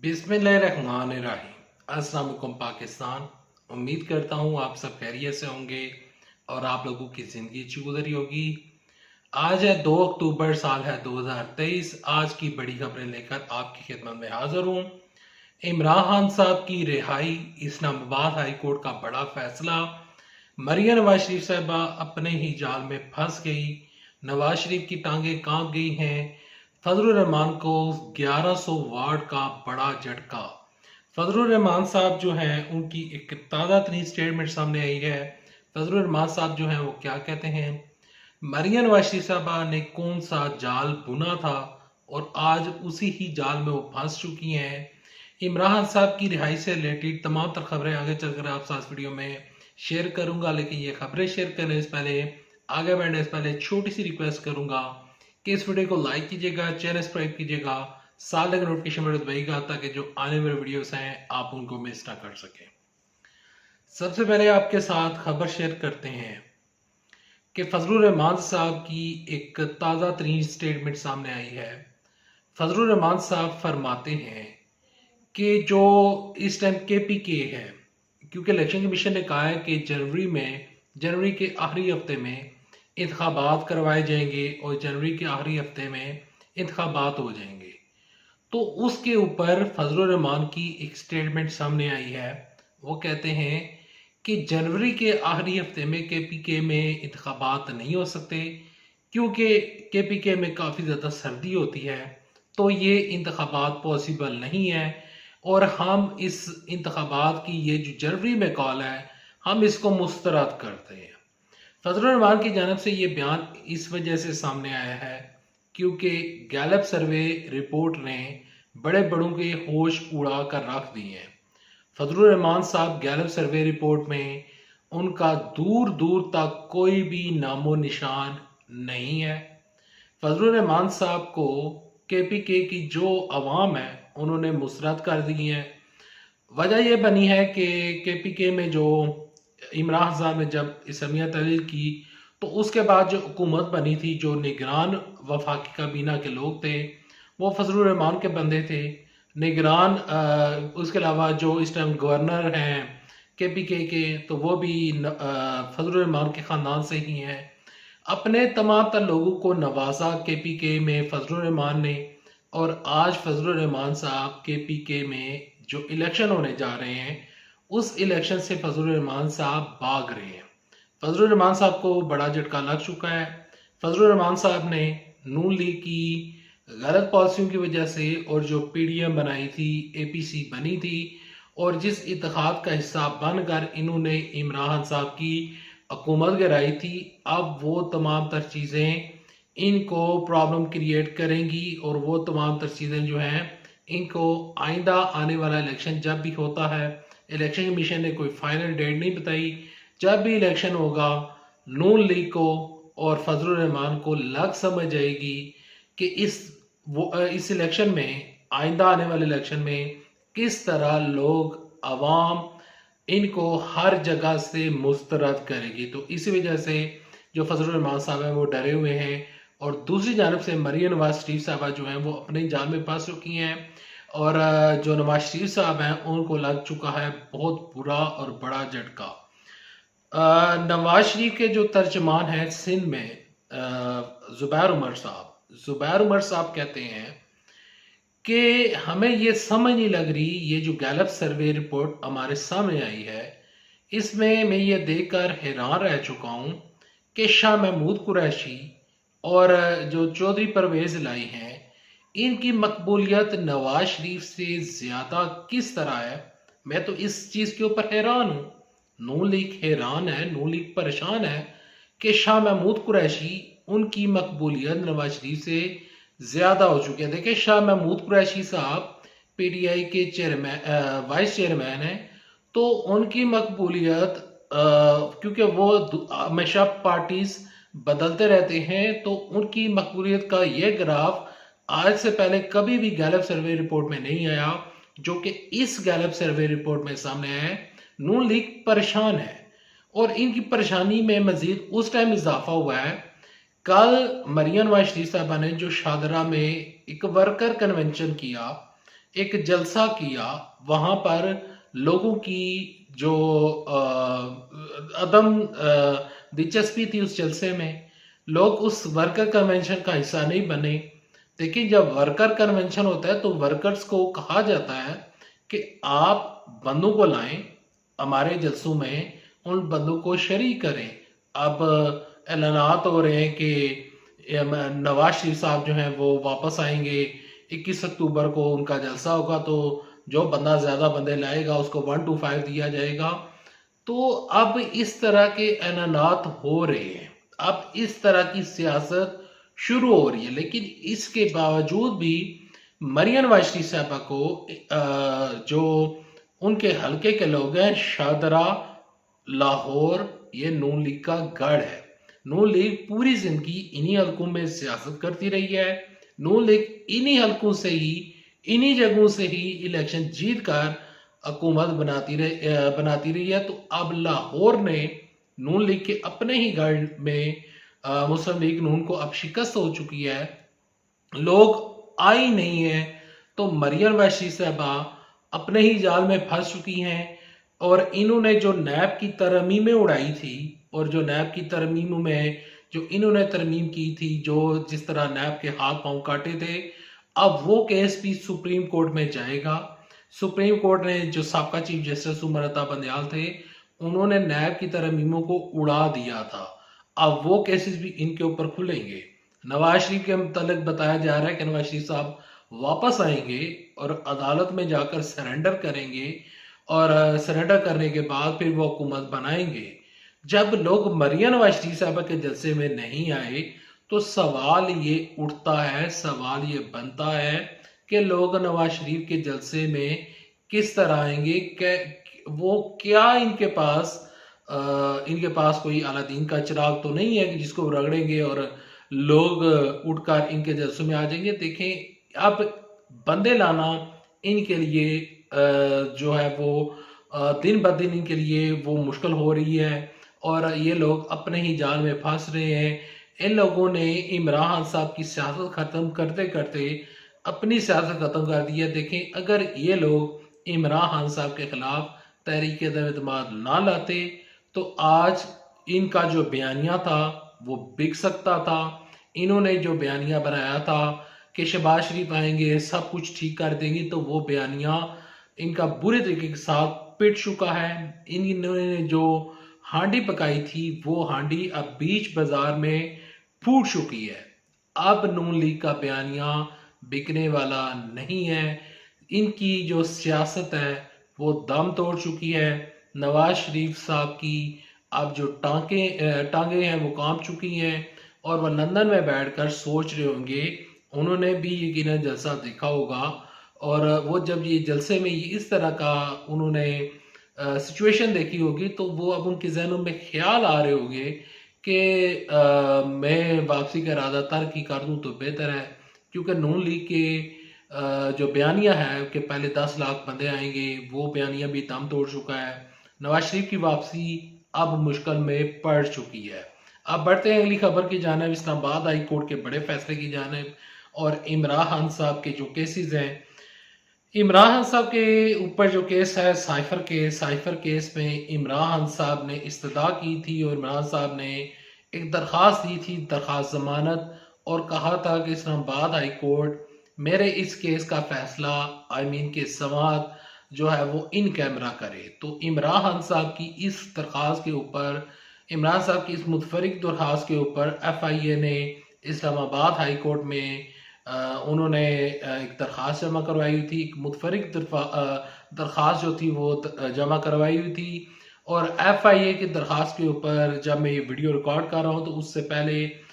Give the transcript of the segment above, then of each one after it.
बिस्मिल्लाहिर्रहमानिर्रहीम। अस्सलाम वालेकुम पाकिस्तान। उम्मीद करता हूँ आप सब खैरियत से होंगे और आप लोगों की ज़िंदगी अच्छी गुजरी होगी। आज है 2 अक्टूबर, साल है 2023। आज की बड़ी खबरें लेकर आपकी खिदमत में हाजिर हूँ। इमरान खान साहब की रिहाई, इस्लामाबाद हाई कोर्ट का बड़ा फैसला, मरियम नवाज शरीफ साहबा अपने ही जाल में फंस गई, नवाज शरीफ की टांगें कांप गई हैं, फजलुर रहमान को 1100 वार्ड का बड़ा झटका। फजलुर रहमान साहब जो हैं उनकी एक ताज़ा तरीन स्टेटमेंट सामने आई है। फजलुर रहमान साहब जो हैं वो क्या कहते हैं, मरियम नवाज शरीफ साहबा ने कौन सा जाल बुना था और आज उसी ही जाल में वो फंस चुकी हैं। इमरान खान साहब की रिहाई से रिलेटेड तमाम तर खबरें आगे चलकर आप साथ वीडियो में शेयर करूंगा, लेकिन ये खबरें शेयर करने से पहले, आगे बढ़ने से पहले छोटी सी रिक्वेस्ट करूंगा कि इस वीडियो को लाइक कीजिएगा, चैनल सब्सक्राइब कीजिएगा, साथ लगे नोटिफिकेशन बटन दबाइएगा ताकि जो आने वाले वीडियोस हैं आप उनको मिस ना कर सकें। सबसे पहले आपके साथ खबर शेयर करते हैं कि फजलुर रहमान साहब की एक ताज़ा तरीन स्टेटमेंट सामने आई है। फजलुर रहमान साहब फरमाते हैं कि जो इस टाइम केपीके है, क्योंकि इलेक्शन कमीशन ने कहा है कि जनवरी के आखिरी हफ्ते में इंतखाबात करवाए जाएंगे और जनवरी के आखिरी हफ्ते में इंतखाबात हो जाएंगे, तो उसके ऊपर फजलुर रहमान की एक स्टेटमेंट सामने आई है। वो कहते हैं कि जनवरी के आखिरी हफ्ते में केपीके में इंतखाबात नहीं हो सकते क्योंकि केपीके में काफ़ी ज़्यादा सर्दी होती है, तो ये इंतखाबात पॉसिबल नहीं है और हम इस इंतखाबात की ये जो जनवरी में कॉल है हम इसको मुस्तरद करते हैं। फजलुर रहमान की जानब से ये बयान इस वजह से सामने आया है क्योंकि गैलप सर्वे रिपोर्ट ने बड़े बड़ों के होश उड़ा कर रख दिए हैं। फजलुर रहमान साहब गैलप सर्वे रिपोर्ट में उनका दूर दूर तक कोई भी नामो निशान नहीं है। फजलुर रहमान साहब को केपीके की जो अवाम है उन्होंने मुस्तरद कर दी है। वजह यह बनी है कि केपीके में जो इमरान साहब ने जब इसमिया तहलील की तो उसके बाद जो हुकूमत बनी थी, जो निगरान वफाकी काबीना के लोग थे वो फजलुर रहमान के बंदे थे। निगरान उसके अलावा जो इस टाइम गवर्नर हैं केपीके के, तो वो भी फजलुर रहमान के ख़ानदान से ही हैं। अपने तमाम तर लोगों को नवाजा केपीके में फजलुर रहमान ने, और आज फजलुर रहमान साहब केपीके में जो इलेक्शन होने जा रहे हैं उस इलेक्शन से फजलुर रहमान साहब भाग रहे हैं। फजलुर रहमान साहब को बड़ा झटका लग चुका है। फजलुर रहमान साहब ने नून लीग की गलत पॉलिसियों की वजह से और जो पीडीएम बनाई थी, एपीसी बनी थी, और जिस इत्तेहाद का हिस्सा बनकर इन्होंने इमरान खान साहब की हुकूमत गिराई थी, अब वो तमाम तर चीज़ें इनको प्रॉब्लम क्रिएट करेंगी और वो तमाम तर चीज़ें जो हैं इनको आइंदा आने वाला इलेक्शन जब भी होता है, इलेक्शन कमीशन ने कोई फाइनल डेट नहीं बताई, जब भी इलेक्शन होगा नून लीग को और फजलुर रहमान को लग समझ आएगी कि इस इलेक्शन में, आइंदा आने वाले इलेक्शन में किस तरह लोग अवाम इनको हर जगह से मुस्तरद करेगी। तो इसी वजह से जो फजलुर रहमान साहब हैं वो डरे हुए हैं, और दूसरी जानब से मरियम नवाज शरीफ साहबा जो हैं वो अपने जाल में फंस चुकी हैं, और जो नवाज शरीफ साहब हैं उनको लग चुका है बहुत बुरा और बड़ा झटका। नवाज शरीफ के जो तर्जमान हैं सिंध में, जुबैर उमर साहब कहते हैं कि हमें ये समझ नहीं लग रही, ये जो गैलप सर्वे रिपोर्ट हमारे सामने आई है इसमें मैं ये देखकर हैरान रह चुका हूँ कि शाह महमूद कुरैशी और जो चौधरी परवेज लाई हैं इनकी मकबूलियत नवाज शरीफ से ज़्यादा किस तरह है। मैं तो इस चीज़ के ऊपर हैरान हूँ। नून लीग हैरान है, नून लीग परेशान है कि शाह महमूद कुरैशी, उनकी मकबूलियत नवाज शरीफ से ज़्यादा हो चुकी है। देखिए, शाह महमूद कुरैशी साहब पीटीआई के वाइस चेयरमैन हैं, तो उनकी मकबूलियत क्योंकि वो हमेशा पार्टीज बदलते रहते हैं, तो उनकी मकबूलियत का ये ग्राफ आज से पहले कभी भी गैलप सर्वे रिपोर्ट में नहीं आया, जो कि इस गैलप सर्वे रिपोर्ट में सामने आया है। नून लीग परेशान है और इनकी परेशानी में मजीद उस टाइम इजाफा हुआ है। कल मरियम नवाज शरीफ साहबा ने जो शादरा में एक वर्कर कन्वेंशन किया, एक जलसा किया, वहां पर लोगों की जो अदम दिलचस्पी थी उस जलसे में, लोग उस वर्कर कन्वेंशन का हिस्सा नहीं बने। देखिए, जब वर्कर कन्वेंशन होता है तो वर्कर्स को कहा जाता है कि आप बंदों को लाएं हमारे जलसों में, उन बंदों को शरीक करें। अब ऐलानात हो रहे हैं कि नवाज शरीफ साहब जो हैं वो वापस आएंगे, 21 अक्टूबर को उनका जलसा होगा, तो जो बंदा ज्यादा बंदे लाएगा उसको 1 to 5 दिया जाएगा। तो अब इस तरह के ऐलानात हो रहे हैं, अब इस तरह की सियासत शुरू हो रही है। लेकिन इसके बावजूद भी मरियम नवाज साहबा को जो उनके हलके के लोग हैं, शादरा, लाहौर, ये नून लीग का गढ़ है। नून लीग पूरी जिंदगी इन्हीं हलकों में सियासत करती रही है। नून लीग इन्हीं हलकों से ही, इन्हीं जगहों से ही इलेक्शन जीत कर हुकूमत बनाती रही है। तो अब लाहौर ने नून लीग के अपने ही गढ़ में मुस्लिम लीग नून को अब शिकस्त हो चुकी है, लोग आई नहीं है। तो मरियम वैशी साहबा अपने ही जाल में फंस चुकी हैं। और इन्होंने जो नैब की तरमीमें उड़ाई थी, और जो नैब की तरमीमों में जो इन्होंने तरमीम की थी, जो जिस तरह नैब के हाथ पांव काटे थे, अब वो केस भी सुप्रीम कोर्ट में जाएगा। सुप्रीम कोर्ट ने जो साबका चीफ जस्टिस उमर अता बंदयाल थे, उन्होंने नैब की तरमीमों को उड़ा दिया था। अब वो केसेस भी इनके ऊपर खुलेंगे। नवाज शरीफ के मुतालिक बताया जा रहा है कि नवाज शरीफ साहब वापस आएंगे और अदालत में जाकर सरेंडर करेंगे, और सरेंडर करने के बाद फिर वो हुकूमत बनाएंगे। जब लोग मरियम नवाज शरीफ साहबा के जलसे में नहीं आए, तो सवाल ये उठता है, सवाल ये बनता है कि लोग नवाज शरीफ के जलसे में किस तरह आएंगे। वो क्या इनके पास कोई अलादीन का चिराग तो नहीं है कि जिसको रगड़ेंगे और लोग उठकर इनके जलसों में आ जाएंगे। देखें, अब बंदे लाना इनके लिए जो है वो दिन ब दिन इनके लिए वो मुश्किल हो रही है, और ये लोग अपने ही जाल में फंस रहे हैं। इन लोगों ने इमरान खान साहब की सियासत खत्म करते करते अपनी सियासत खत्म कर दी है। देखें, अगर ये लोग इमरान खान साहब के खिलाफ तहरीक एतमाद ना लाते, तो आज इनका जो बयानिया था वो बिक सकता था। इन्होंने जो बयानिया बनाया था कि शहबाज शरीफ आएंगे सब कुछ ठीक कर देंगे, तो वो बयानिया इनका बुरे तरीके के साथ पिट चुका है। इन्होंने जो हांडी पकाई थी, वो हांडी अब बीच बाजार में फूट चुकी है। अब नून लीग का बयानिया बिकने वाला नहीं है। इनकी जो सियासत है वो दम तोड़ चुकी है। नवाज शरीफ साहब की अब जो टांगे हैं वो कांप चुकी हैं, और वह लंदन में बैठकर सोच रहे होंगे, उन्होंने भी यकीनन जलसा देखा होगा, और वो जब ये जलसे में ये इस तरह का उन्होंने सिचुएशन देखी होगी, तो वो अब उनके जहनों में ख्याल आ रहे होंगे कि मैं वापसी का इरादा तर्क ही कर दूं तो बेहतर है। क्योंकि नून लीग के जो बयानिया है कि पहले 10 लाख बंदे आएंगे, वो बयानिया भी दम तोड़ चुका है। नवाज शरीफ की वापसी अब मुश्किल में पड़ चुकी है। अब बढ़ते हैं अगली खबर की जानिब, इस्लामाबाद हाई कोर्ट के बड़े फैसले की जानिब, और इमरान खान साहब के जो केसेस हैं। इमरान खान साहब के ऊपर जो केस है साइफर केस में इमरान खान साहब ने इस्तदा की थी, और इमरान साहब ने एक दरख्वास्त दी थी, दरख्वास्त जमानत, और कहा था कि इस्लामाबाद हाई कोर्ट मेरे इस केस का फैसला के समाअत जो है वो इन कैमरा करे। तो इमरान खान साहब की इस दरख्वास्त के ऊपर, इमरान साहब की इस मुतफरिक दरख्वास्त के ऊपर FIA ने इस्लामाबाद हाई कोर्ट में उन्होंने एक दरख्वास्त जमा करवाई हुई थी, एक मुतफरिक दरख्वास्त जो थी वो जमा करवाई हुई थी। और FIA की दरख्वास्त के ऊपर जब मैं ये वीडियो रिकॉर्ड कर रहा हूँ, तो उससे पहले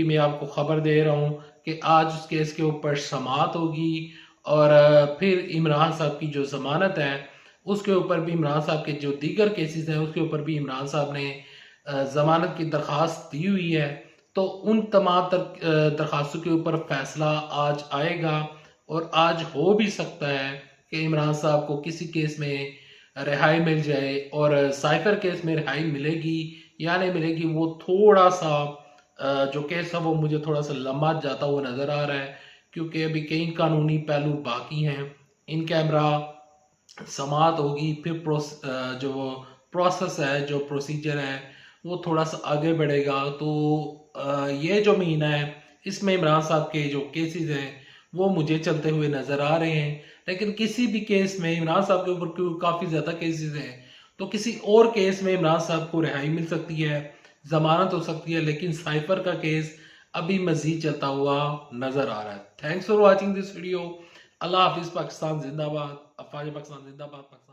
मैं आपको खबर दे रहा हूँ कि आज उस केस के ऊपर समाअत होगी, और फिर इमरान साहब की जो जमानत है उसके ऊपर भी, इमरान साहब के जो दीगर केसेस हैं उसके ऊपर भी इमरान साहब ने जमानत की दरख्वास्त दी हुई है। तो उन तमाम दरख्वास्तों के ऊपर फैसला आज आएगा, और आज हो भी सकता है कि इमरान साहब को किसी केस में रिहाई मिल जाए, और साइफर केस में रिहाई मिलेगी या नहीं मिलेगी, वो थोड़ा सा जो केस है वो मुझे थोड़ा सा लंबा जाता हुआ नजर आ रहा है। क्योंकि अभी कई कानूनी पहलू बाकी हैं। इन कैमरा समात होगी, फिर जो प्रोसेस है, जो प्रोसीजर है, वो थोड़ा सा आगे बढ़ेगा। तो ये जो महीना है, इसमें इमरान साहब के जो केसेस हैं वो मुझे चलते हुए नजर आ रहे हैं। लेकिन किसी भी केस में इमरान साहब के ऊपर काफी ज्यादा केसेस हैं, तो किसी और केस में इमरान साहब को रिहाई मिल सकती है, जमानत हो सकती है, लेकिन साइफर का केस अभी मजीद चलता हुआ नजर आ रहा है। Thanks for watching this video. अल्लाह हाफिज। पाकिस्तान जिंदाबाद। अफवाज पाकिस्तान जिंदाबाद। पाकिस्तान